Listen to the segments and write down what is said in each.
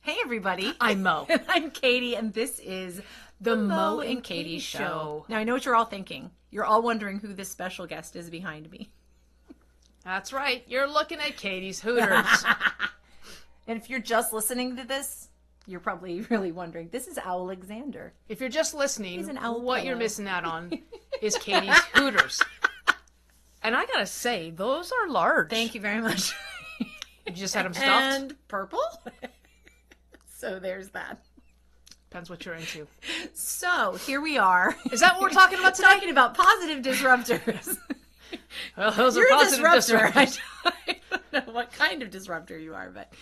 Hey, everybody. I'm Mo. And I'm Katie, and this is The Mo and Katy Show. Now, I know what you're all thinking. You're all wondering who this special guest is behind me. That's right. You're looking at Katie's Hooters. And if you're just listening to this, you're probably really wondering, this is Alexander. If you're just listening, He's an owl what pillow. you're missing out on is Katie's Hooters. And I gotta say, those are large. Thank you very much. You just had them stuffed? And purple. So there's that. Depends what you're into. So here we are. Is that what we're talking about today? Talking about positive disruptors. Well, those You're are a positive disruptor. disruptors. I don't know what kind of disruptor you are, but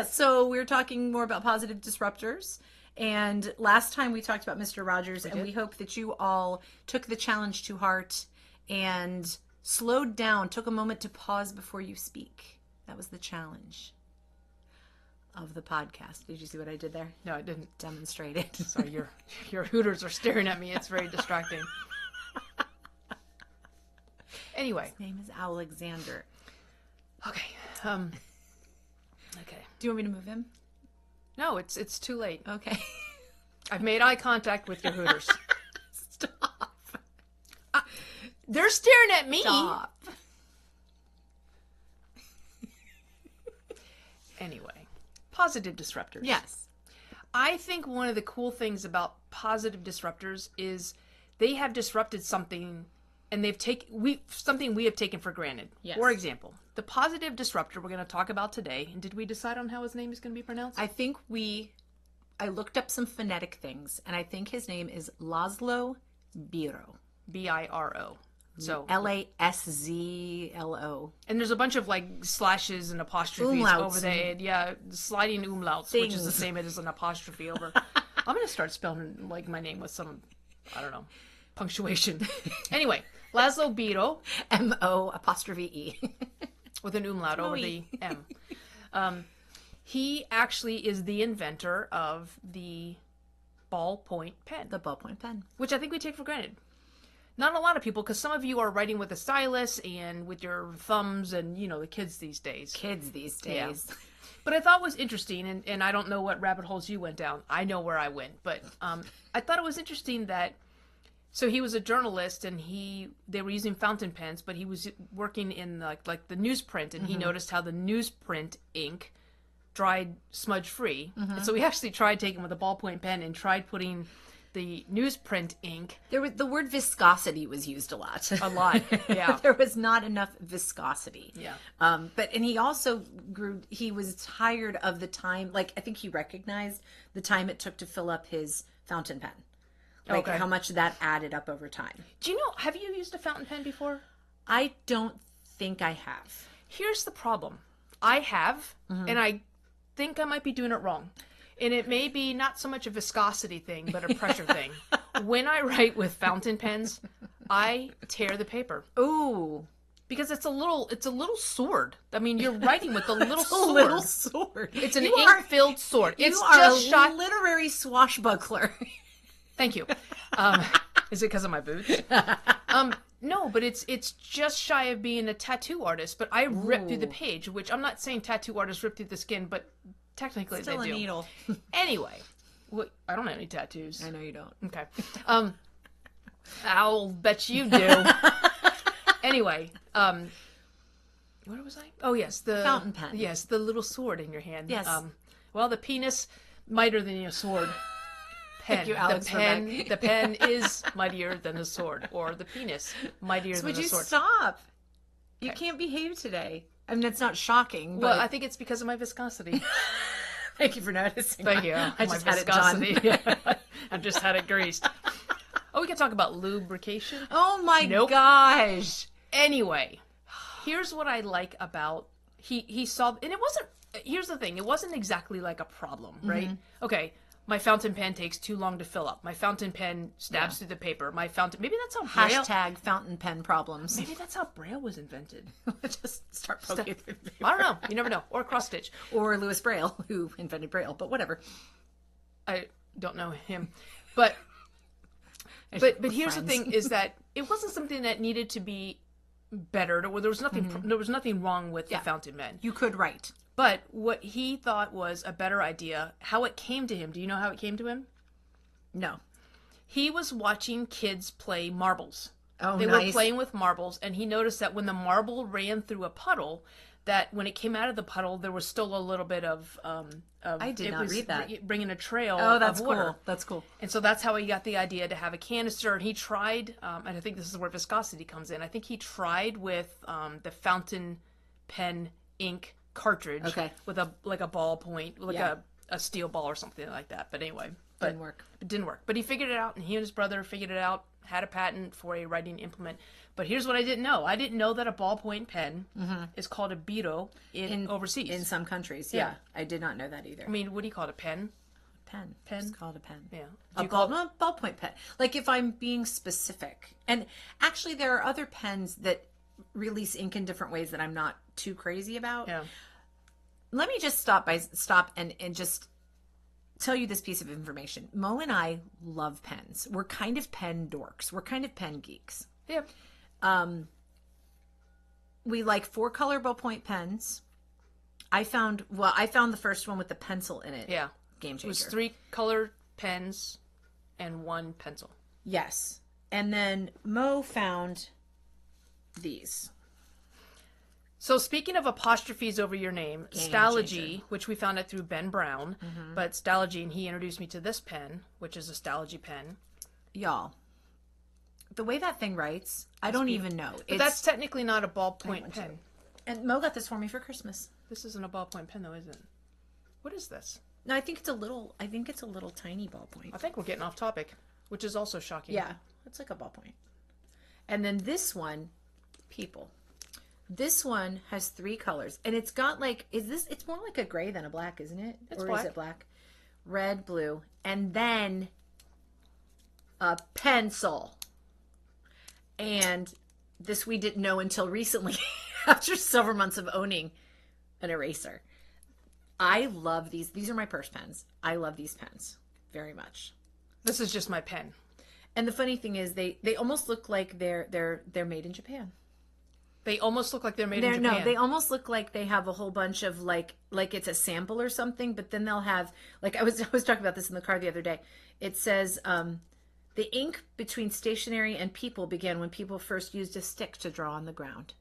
so we're talking more about positive disruptors. And last time we talked about Mr. Rogers, and we hope that you all took the challenge to heart and slowed down, took a moment to pause before you speak. That was the challenge of the podcast. Did you see what I did there? No, I didn't. Demonstrate it. Sorry, your Hooters are staring at me. It's very distracting. Anyway. His name is Alexander. Okay. Okay. Do you want me to move him? No, it's too late. Okay. I've made eye contact with your Hooters. Stop. They're staring at me. Stop. Anyway, positive disruptors. Yes. I think one of the cool things about positive disruptors is they have disrupted something and something we have taken for granted. Yes. For example, the positive disruptor we're going to talk about today, and did we decide on how his name is going to be pronounced? I think I looked up some phonetic things, and I think his name is Laszlo Biro. Biro. So Laszlo. and there's a bunch of like slashes and apostrophes Umlauts over there. Yeah, sliding umlauts, which is the same as an apostrophe over. I'm going to start spelling like my name with some, I don't know, punctuation. Anyway, Laszlo Biro. M-O''E. With an umlaut over the M. He actually is the inventor of the ballpoint pen. The ballpoint pen. Which I think we take for granted. Not a lot of people, because some of you are writing with a stylus and with your thumbs and, the kids these days. Yeah. But I thought it was interesting, and I don't know what rabbit holes you went down. I know where I went. But I thought it was interesting that, so he was a journalist, and they were using fountain pens, but he was working in like the newsprint, and he noticed how the newsprint ink dried smudge-free. And so he actually tried taking with a ballpoint pen and tried putting the newsprint ink. The word viscosity was used a lot. A lot, yeah. There was not enough viscosity. Yeah. And he also he was tired of the time, I think he recognized the time it took to fill up his fountain pen. Okay. How much that added up over time. Do you know, have you used a fountain pen before? I don't think I have. Here's the problem. I have, and I think I might be doing it wrong. And it may be not so much a viscosity thing, but a pressure thing. When I write with fountain pens, I tear the paper. Ooh. Because it's a little sword. I mean, you're writing with a little sword. A little sword. It's an ink-filled sword. You It's are just a literary swashbuckler. Thank you. Is it because of my boots? No, but it's just shy of being a tattoo artist. But I rip through the page, which I'm not saying tattoo artists rip through the skin, but technically Still they do. a needle. Anyway, I don't have any tattoos. I know you don't. Okay. I'll bet you do. Anyway, where was I? Oh, yes, the fountain pen. Yes, the little sword in your hand. Yes. Well, the penis mightier than your sword. Pen. Thank you, Alex, the pen is mightier than the sword, or the penis mightier than the sword. Would you stop? You can't behave today. I mean, it's not shocking. But... Well, I think it's because of my viscosity. Thank you for noticing. Thank you. I just had it done. I just had it greased. Oh, we can talk about lubrication. Oh my gosh. Anyway, here's what I like about he saw, and it wasn't. Here's the thing: it wasn't exactly like a problem, right? Okay, my fountain pen takes too long to fill up. My fountain pen stabs through the paper. My fountain. Maybe that's how Braille. Hashtag fountain pen problems. Maybe that's how Braille was invented. Just start poking through the paper. I don't know. You never know. Or cross stitch. Or Louis Braille, who invented Braille. But whatever. I don't know him, but here's the thing: is that it wasn't something that needed to be bettered, or there was nothing. There was nothing wrong with the fountain pen. You could write. But what he thought was a better idea, how it came to him. Do you know how it came to him? No. He was watching kids play marbles. Oh, they nice. were playing with marbles, and he noticed that when the marble ran through a puddle, that when it came out of the puddle, there was still a little bit of I did not read that. Bringing a trail that's of water. cool. That's cool. And so that's how he got the idea to have a canister. And he tried, and I think this is where viscosity comes in. I think he tried with the fountain pen ink cartridge with a ballpoint, like a steel ball or something like that. But anyway, Didn't work. It didn't work. But he figured it out, and he and his brother figured it out, had a patent for a writing implement. But here's what I didn't know. I didn't know that a ballpoint pen is called a biro in overseas. In some countries, yeah. I did not know that either. I mean, what do you call it, a pen? Pen. Pen? It's called a pen. Yeah. A ballpoint pen. Like if I'm being specific. And actually there are other pens that release ink in different ways that I'm not too crazy about. Yeah. Let me just stop and just tell you this piece of information. Mo and I love pens. We're kind of pen dorks. We're kind of pen geeks. Yeah. We like 4-color ballpoint pens. I found the first one with the pencil in it. Yeah. Game changer. It was 3 colored pens and 1 pencil. Yes. And then Mo found these. So speaking of apostrophes over your name, Game Stalogy, changer. which we found out through Ben Brown, but Stalogy, and he introduced me to this pen, which is a Stalogy pen. Y'all, the way that thing writes, I don't even know. But that's technically not a ballpoint pen. And Mo got this for me for Christmas. This isn't a ballpoint pen, though, is it? What is this? No, I think it's a little tiny ballpoint. I think we're getting off topic, which is also shocking. Yeah, it's like a ballpoint. And then this one, this one has 3 colors, and it's got it's more like a gray than a black, isn't it? It's or black. Is it black? Red, blue, and then a pencil. And this we didn't know until recently, after several months of owning an eraser. I love these. These are my purse pens. I love these pens very much. This is just my pen. And the funny thing is, they almost look like they're made in Japan. They almost look like they're made in Japan. No, they almost look like they have a whole bunch of like it's a sample or something. But then they'll have I was talking about this in the car the other day. It says the ink between stationery and people began when people first used a stick to draw on the ground.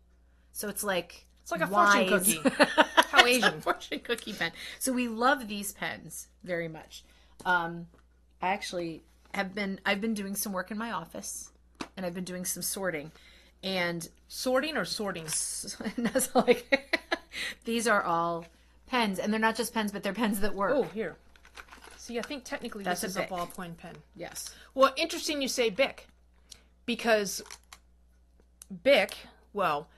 So it's like a fortune cookie. How Asian. It's a fortune cookie pen. So we love these pens very much. I actually I've been doing some work in my office, and I've been doing some sorting. And sorting or sorting? That's like these are all pens, and they're not just pens, but they're pens that work. Oh, here. See, I think technically this is a ballpoint pen. Yes. Well, interesting you say Bic, because Bic, well,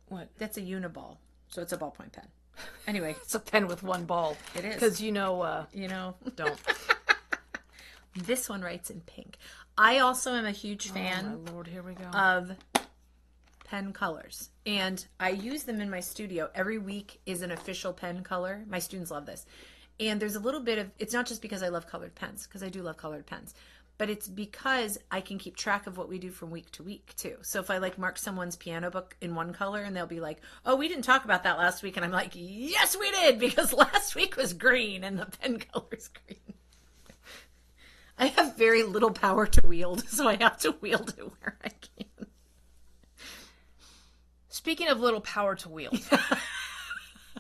what? That's a uniball, so it's a ballpoint pen. Anyway, it's a pen with 1 ball. It is. Because don't. This one writes in pink. I also am a huge fan my Lord, here we go. of pen colors. And I use them in my studio. Every week is an official pen color. My students love this. And there's a little bit of, it's not just because I love colored pens, because I do love colored pens, but it's because I can keep track of what we do from week to week too. So if I mark someone's piano book in one color and they'll be like, oh, we didn't talk about that last week. And I'm like, yes, we did, because last week was green and the pen color's green. I have very little power to wield, so I have to wield it where I can. Speaking of little power to wield.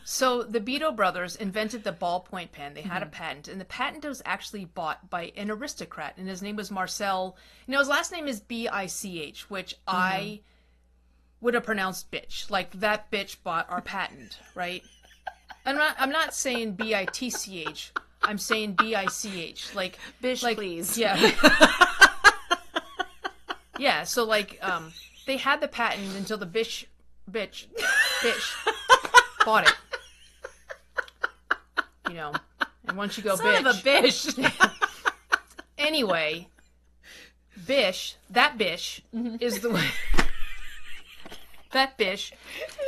So the Beto brothers invented the ballpoint pen. They had a patent, and the patent was actually bought by an aristocrat, and his name was Marcel. His last name is B-I-C-H, which I would have pronounced bitch. Like, that bitch bought our patent, right? I'm not saying B-I-T-C-H. I'm saying B-I-C-H. Like, bish, please. Yeah. Yeah, so they had the patent until the bitch bought it. And once you go Son bitch. of a bitch. Anyway, that bish is the one. That bish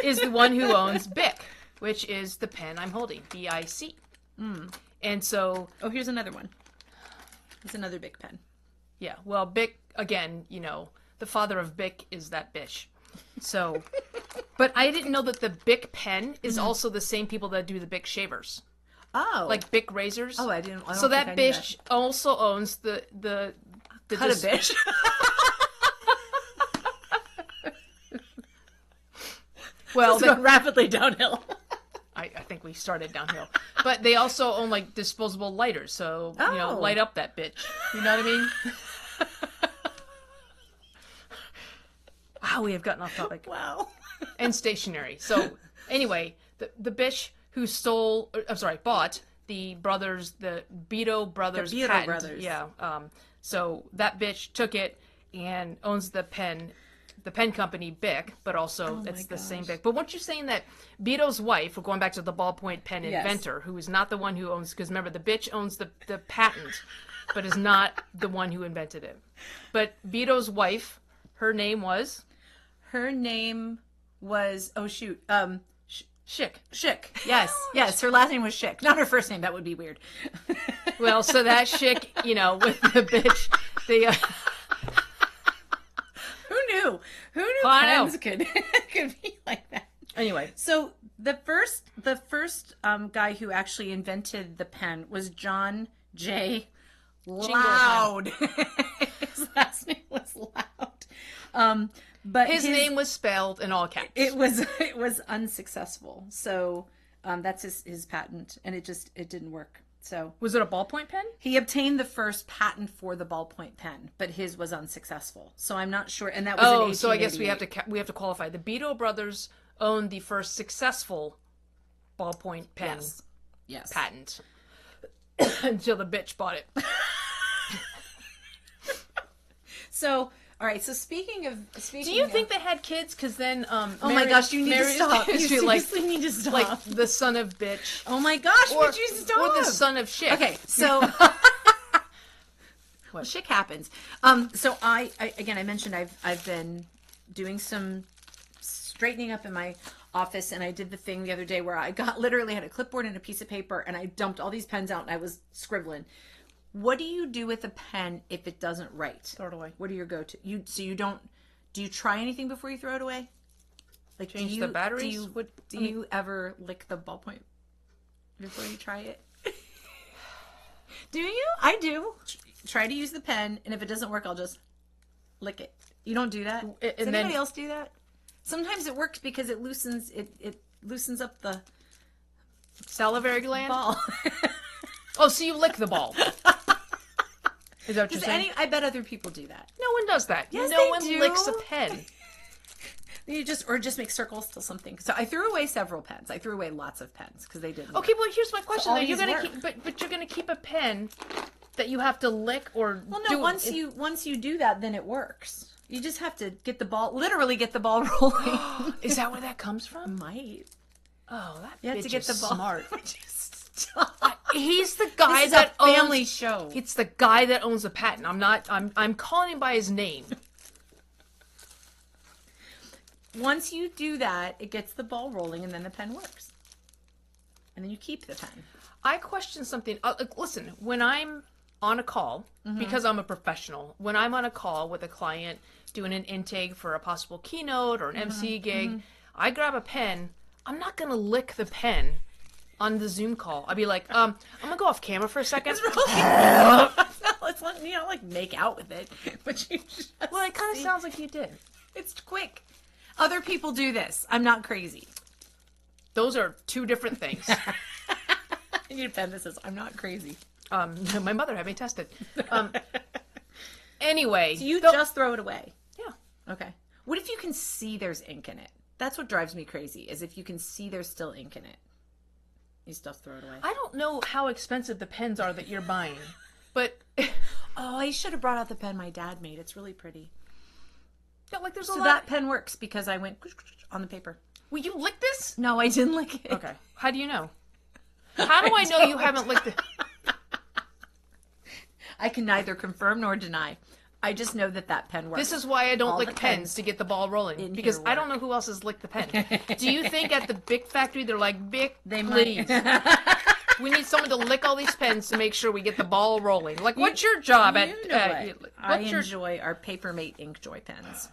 is the one who owns Bic, which is the pen I'm holding, B-I-C. And so... Oh, here's another one. It's another Bic pen. Yeah, well, Bic, again, the father of Bic is that bish. So, but I didn't know that the Bic pen is also the same people that do the Bic shavers. Oh. Like Bic razors. Oh, I don't So think I that knew bitch also owns the Cut a bitch. Well, It's going rapidly downhill. I think we started downhill. But they also own like disposable lighters, so you know, Oh. light up that bitch. You know what I mean? Wow, we have gotten off topic. Wow. And stationary. So anyway, the bitch who bought the Beto Brothers Beto patent. Brothers. Yeah. So that bitch took it and owns the pen company Bic, but also it's the same Bic. But weren't you saying that Beto's wife, we're going back to the ballpoint pen inventor, who is not the one who owns, because remember, the bitch owns the patent, but is not the one who invented it. But Beto's wife, her name was? Her name was, Schick. Schick. Yes. Yes. Her last name was Schick. Not her first name. That would be weird. Well, so that Schick, with the bitch, Who knew? Who knew pens could be like that? Anyway. So the first guy who actually invented the pen was John J. Loud. His last name was Loud. But his name was spelled in all caps. It was unsuccessful. So that's his patent, and it didn't work. So was it a ballpoint pen? He obtained the first patent for the ballpoint pen, but his was unsuccessful. So I'm not sure. And that was in 1888. So I guess we have to qualify. The Beto brothers owned the first successful ballpoint pen patent until the bitch bought it. So. All right. So speaking of, do you think they had kids? Because then, oh my gosh, you need to stop. You seriously need to stop. Like the son of bitch. Oh my gosh, would you stop? Or the son of shit. Okay, so well, shit happens. So I mentioned I've been doing some straightening up in my office, and I did the thing the other day where I literally had a clipboard and a piece of paper, and I dumped all these pens out, and I was scribbling. What do you do with a pen if it doesn't write? Throw it away. What are your go-to? Do you try anything before you throw it away? Like change the batteries? Do you ever lick the ballpoint before you try it? Do you? I do. Try to use the pen, and if it doesn't work, I'll just lick it. You don't do that? Does anybody else do that? Sometimes it works because it loosens up the salivary gland. Ball. Oh, so you lick the ball. Is that what you're saying? I bet other people do that. No one does that. Yes, no one licks a pen. You just make circles to something. So I threw away several pens. I threw away lots of pens because they didn't. Okay, well here's my question. So you're gonna keep, but you're gonna keep a pen that you have to lick or. Well, no. Once you do that, then it works. You just have to literally get the ball rolling. Is that where that comes from? Might. Oh, that you have to get the ball. Smart. Stop. He's the guy this is that a family show. It's the guy that owns the patent. I'm calling him by his name. Once you do that, it gets the ball rolling, and then the pen works. And then you keep the pen. I question something. Listen, when I'm on a call, because I'm a professional, when I'm on a call with a client doing an intake for a possible keynote or an MC gig, I grab a pen. I'm not going to lick the pen on the Zoom call. I'd be like, I'm going to go off camera for a second. It's not, like make out with it. But you just well, it kind of sounds like you did. It's quick. Other people do this. I'm not crazy. Those are two different things. I need a pen that says, I'm not crazy. My mother had me tested. Anyway. So you just throw it away? Yeah. Okay. What if you can see there's ink in it? That's what drives me crazy, is if you can see there's still ink in it. You still throw it away. I don't know how expensive the pens are that you're buying, but... Oh, I should have brought out the pen my dad made. It's really pretty. Yeah, like there's so that pen works because I went on the paper. Will you lick this? No, I didn't lick it. Okay. How do you know? How do I know you haven't licked it? I can neither confirm nor deny. I just know that pen works. This is why I don't lick pens to get the ball rolling. Because I don't know who else has licked the pen. Do you think at the Bic factory they're like, Bic, please. We need someone to lick all these pens to make sure we get the ball rolling. Like, what's your job at... I enjoy our Papermate Inkjoy pens.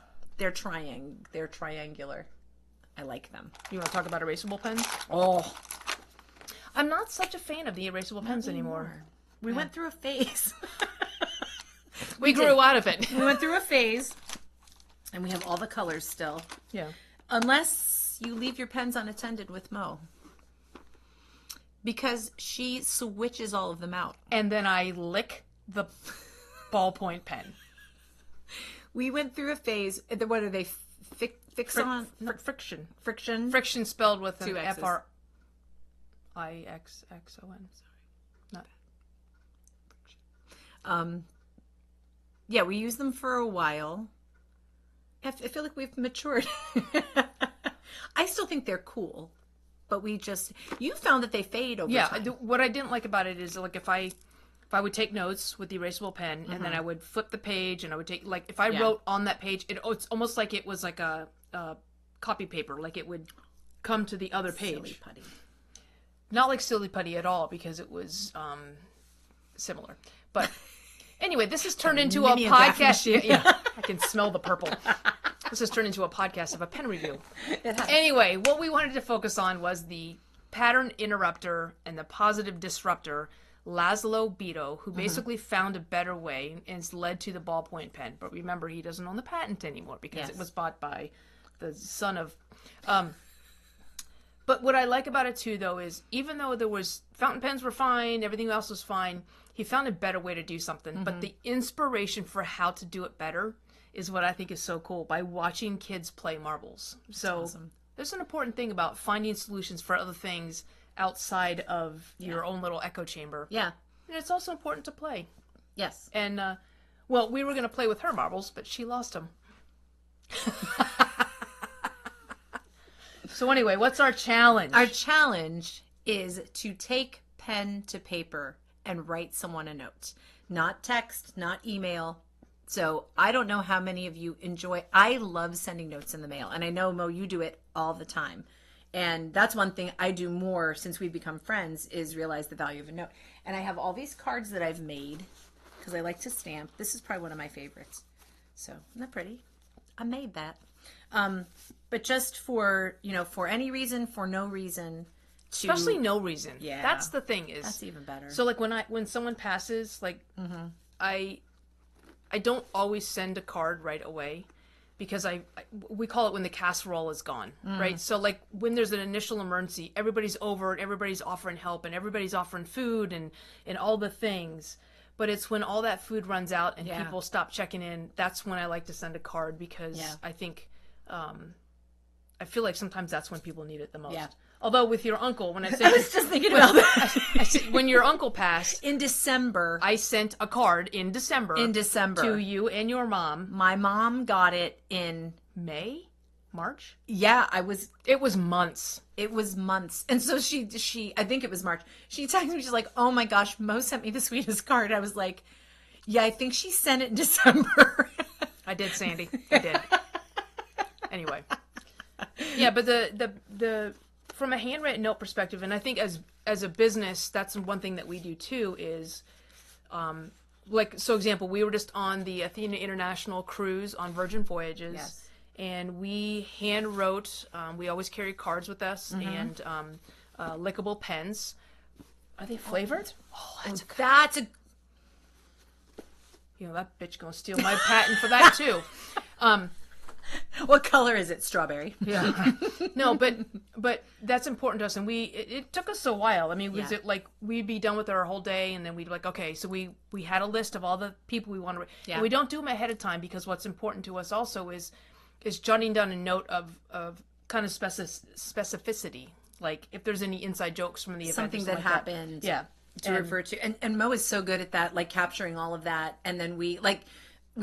they're triangular. I like them. You want to talk about erasable pens? Oh, I'm not such a fan of the erasable pens anymore. We went through a phase. We grew out of it. We went through a phase, and we have all the colors still. Yeah. Unless you leave your pens unattended with Mo. Because she switches all of them out. And then I lick the ballpoint pen. We went through a phase. What are they? Friction. Friction spelled with Two an X's. Frixxon. Sorry. Not. Yeah, we used them for a while. I feel like we've matured. I still think they're cool, but you found that they fade over time. What I didn't like about it is like if I would take notes with the erasable pen and then I would flip the page and I would take, like, if I wrote on that page, it's almost like it was like a copy paper, like it would come to the other page. Silly putty. Not like silly putty at all, because it was similar. But anyway, this has turned into a podcast. Yeah, I can smell the purple. This has turned into a podcast of a pen review. Anyway, what we wanted to focus on was the pattern interrupter and the positive disruptor, Laszlo Bito, who basically found a better way and has led to the ballpoint pen. But remember, he doesn't own the patent anymore because it was bought by the son of... But what I like about it too, though, is even though fountain pens were fine, everything else was fine, he found a better way to do something. But the inspiration for how to do it better is what I think is so cool, by watching kids play marbles. So there's an important thing about finding solutions for other things outside of your own little echo chamber. Yeah. And it's also important to play. Yes. And, well, we were going to play with her marbles, but she lost them. So anyway, what's our challenge? Our challenge is to take pen to paper and write someone a note. Not text, not email. So I don't know how many of you I love sending notes in the mail. And I know, Mo, you do it all the time. And that's one thing I do more since we've become friends, is realize the value of a note. And I have all these cards that I've made because I like to stamp. This is probably one of my favorites. So, isn't that pretty? I made that. But just for any reason, for no reason. Especially no reason. Yeah. That's the thing is. That's even better. So like when someone passes, like I don't always send a card right away, because we call it when the casserole is gone, right? So like when there's an initial emergency, everybody's over and everybody's offering help and everybody's offering food and all the things. But it's when all that food runs out and people stop checking in, that's when I like to send a card, because I think, I feel like sometimes that's when people need it the most. Yeah. Although with your uncle, when I said... I was just thinking about that. I said, when your uncle passed... In December. I sent a card in December. To you and your mom. My mom got it in... May? March? Yeah, It was months. It was months. And so she I think it was March. She texted me, she's like, oh my gosh, Mo sent me the sweetest card. I was like, yeah, I think she sent it in December. I did, Sandy. I did. Anyway. Yeah, but the from a handwritten note perspective, and I think as a business, that's one thing that we do too, is like, so example, we were just on the Athena International cruise on Virgin Voyages. Yes. And we hand wrote, we always carry cards with us, and lickable pens. Are they flavored? That's a You know, that bitch gonna steal my patent for that too. What color is it? Strawberry. Yeah. No, but that's important to us, and it took us a while. I mean, was it like we'd be done with our whole day, and then we'd be like, okay, so we had a list of all the people we want to. Yeah. And we don't do them ahead of time, because what's important to us also is jotting down a note of kind of specificity, like if there's any inside jokes from the event, something that happened. Yeah. To refer to, and Mo is so good at that, like capturing all of that, and then we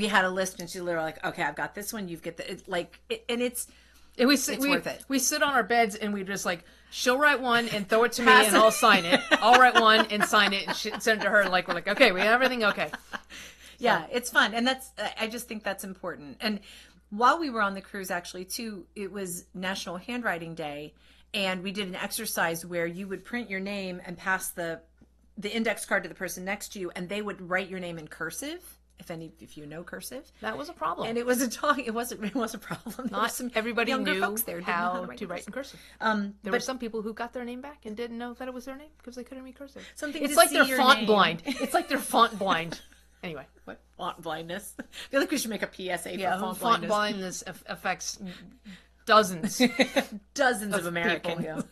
had a list, and she literally like, okay, I've got this one, you've got the and it's worth it. We sit on our beds and we just like, she'll write one and throw it to me and I'll sign it. I'll write one and sign it and send it to her. And like, we're like, okay, we have everything. Okay. Yeah, it's fun. And I just think that's important. And while we were on the cruise, actually too, it was National Handwriting Day. And we did an exercise where you would print your name and pass the index card to the person next to you, and they would write your name in cursive if you know cursive. That was a problem. And it was a problem. There Not were some everybody younger knew folks there who didn't know how to write in cursive. There were some people who got their name back and didn't know that it was their name because they couldn't read cursive. It's like they're font blind. It's like they're font blind. Anyway, what? Font blindness. I feel like we should make a PSA for font blindness affects dozens of Americans. People,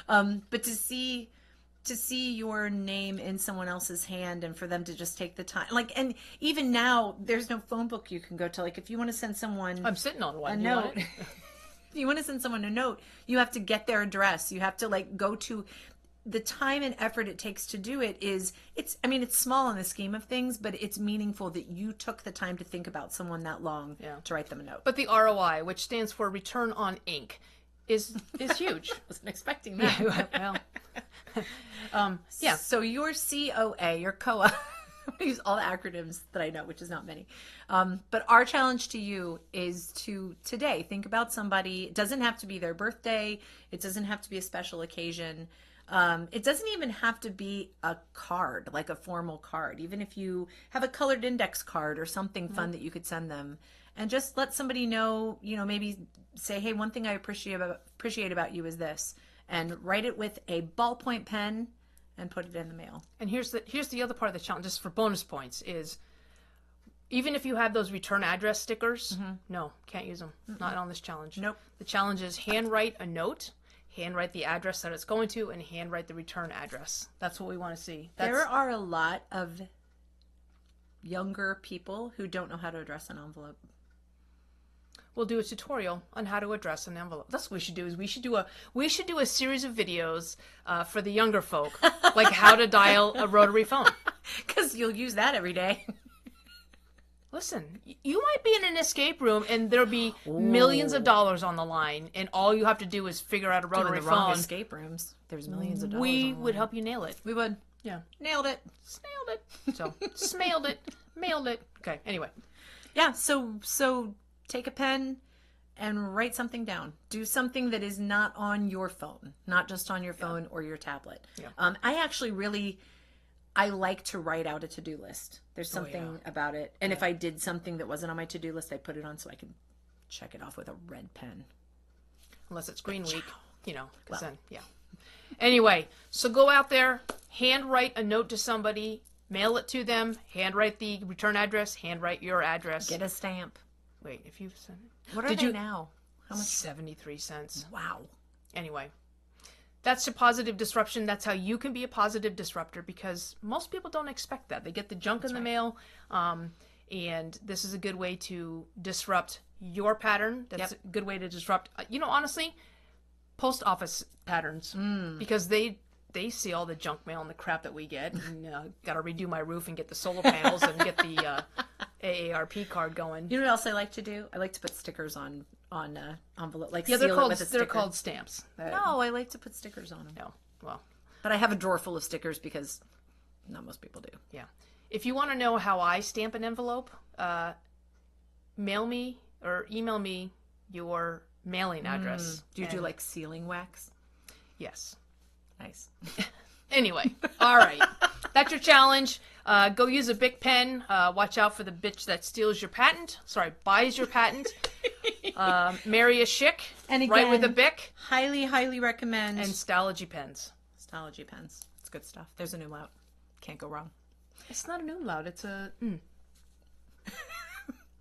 yeah. But to see your name in someone else's hand and for them to just take the time, like, and even now there's no phone book you can go to. Like, if you want to send someone, I'm sitting on one. a note. If you want to send someone a note, you have to get their address. You have to like go to. The time and effort it takes to do it it's small in the scheme of things, but it's meaningful that you took the time to think about someone that long to write them a note. But the ROI, which stands for return on ink, is huge. I wasn't expecting that. Well, yeah. So your COA, your COA, I use all the acronyms that I know, which is not many. But our challenge to you is to today think about somebody. It doesn't have to be their birthday. It doesn't have to be a special occasion. It doesn't even have to be a card, like a formal card. Even if you have a colored index card or something fun that you could send them, and just let somebody know, maybe say, hey, one thing I appreciate about you is this, and write it with a ballpoint pen and put it in the mail. And here's the other part of the challenge, just for bonus points, is even if you have those return address stickers, no, can't use them. Not on this challenge. Nope. The challenge is handwrite a note, handwrite the address that it's going to, and handwrite the return address. That's what we want to see. There are a lot of younger people who don't know how to address an envelope. We'll do a tutorial on how to address an envelope. That's what we should do. Is we should do a series of videos for the younger folk, like how to dial a rotary phone. Because you'll use that every day. Listen, you might be in an escape room and there'll be millions of dollars on the line, and all you have to do is figure out a rotary phone. Wrong escape rooms. There's millions of dollars. We would help you nail it. We would. Yeah. Nailed it. Snailed it. So, smailed it. Mailed it. Okay, anyway. Yeah, so take a pen and write something down. Do something that is not on your phone, not just on your phone or your tablet. Yeah. I like to write out a to-do list. There's something about it. And if I did something that wasn't on my to-do list, I put it on so I can check it off with a red pen. Unless it's Green Week, because then, yeah. Anyway, so go out there, handwrite a note to somebody, mail it to them, handwrite the return address, handwrite your address. Get a stamp. Wait, if you send it. What are they now? How much? 73 cents. Wow. Anyway. That's a positive disruption. That's how you can be a positive disruptor, because most people don't expect that. They get the junk in the mail, and this is a good way to disrupt your pattern. That's a good way to disrupt, honestly, post office patterns, because they see all the junk mail and the crap that we get. And, got to redo my roof and get the solar panels and get the AARP card going. You know what else I like to do? I like to put stickers on envelope, like they're seal called, it with a sticker. They're called stamps. No, I like to put stickers on them. No, well, but I have a drawer full of stickers because not most people do. Yeah, if you want to know how I stamp an envelope, mail me or email me your mailing address. Do you do like sealing wax? Yes. Nice. Anyway, all right. That's your challenge. Go use a Bic pen. Watch out for the bitch that steals your patent. Sorry, buys your patent. Marry a chic. And again, write with a Bic. Highly, highly recommend. And Stalogy pens. Stalogy pens. It's good stuff. There's a new umlaut. Can't go wrong. It's not an umlaut. It's a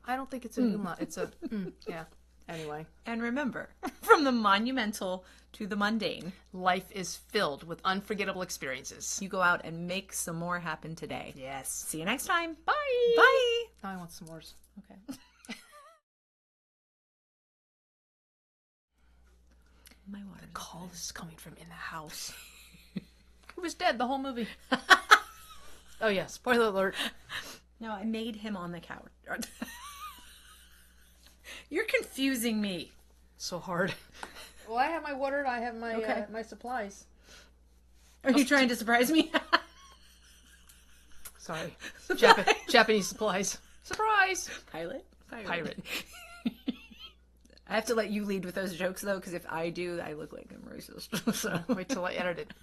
I don't think it's an umlaut. It's a yeah. Anyway. And remember, from the monumental to the mundane, life is filled with unforgettable experiences. You go out and make some more happen today. Yes. See you next time. Bye. Bye. Now I want s'mores. Okay. My water. Call is coming from in the house. He was dead the whole movie. Oh yeah, spoiler alert. No, I made him on the couch. You're confusing me. So hard. Well, I have my water and I have my my supplies. Are you trying to surprise me? Sorry. Japanese supplies. Surprise! Pirate. I have to let you lead with those jokes, though, because if I do, I look like I'm racist. So wait till I edit it.